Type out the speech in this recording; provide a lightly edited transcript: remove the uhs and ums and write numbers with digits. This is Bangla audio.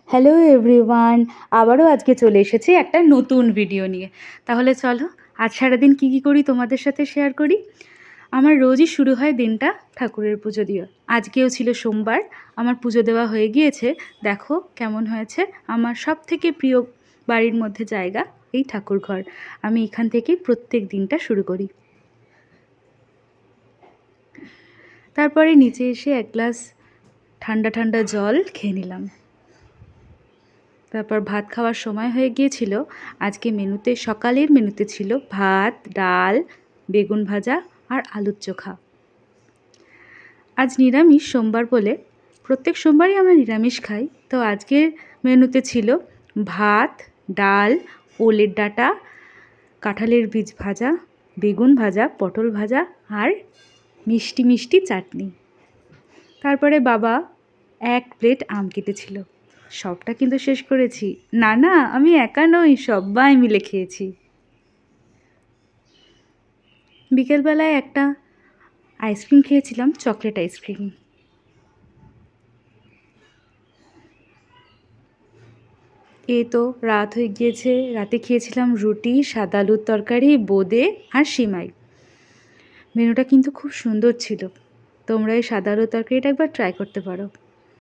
হ্যালো এভরিওয়ান, আবারও আজকে চলে এসেছি একটা নতুন ভিডিও নিয়ে। তাহলে চলো আজ সারাদিন কী কী করি তোমাদের সাথে শেয়ার করি। আমার রোজই শুরু হয় দিনটা ঠাকুরের পুজো দিয়ে। আজকেও ছিল সোমবার, আমার পুজো দেওয়া হয়ে গিয়েছে। দেখো কেমন হয়েছে। আমার সব থেকে প্রিয় বাড়ির মধ্যে জায়গা এই ঠাকুর ঘর। আমি এখান থেকেই প্রত্যেক দিনটা শুরু করি। তারপরে নিচে এসে এক গ্লাস ঠান্ডা ঠান্ডা জল খেয়ে নিলাম। তারপর ভাত খাওয়ার সময় হয়ে গিয়েছিল। আজকে সকালের মেনুতে ছিল ভাত, ডাল, বেগুন ভাজা আর আলুর চোখা। আজ নিরামিষ সোমবার বলে, প্রত্যেক সোমবারই আমরা নিরামিষ খাই। তো আজকের মেনুতে ছিল ভাত, ডাল, ওলের ডাঁটা, কাঁঠালের বীজ ভাজা, বেগুন ভাজা, পটল ভাজা আর মিষ্টি মিষ্টি চাটনি। তারপরে বাবা এক প্লেট আম কেটেছিল। সবটা কিন্তু শেষ করেছি। না না, আমি একা নই, সবাই মিলে খেয়েছি। বিকেলবেলায় একটা আইসক্রিম খেয়েছিলাম, চকলেট আইসক্রিম। এই তো রাত হয়ে গিয়েছে। রাতে খেয়েছিলাম রুটি, সাদা আলুর তরকারি, বোঁদে আর সিমাই। মেনুটা কিন্তু খুব সুন্দর ছিল। তোমরা এই সাদা আলুর তরকারিটা একবার ট্রাই করতে পারো।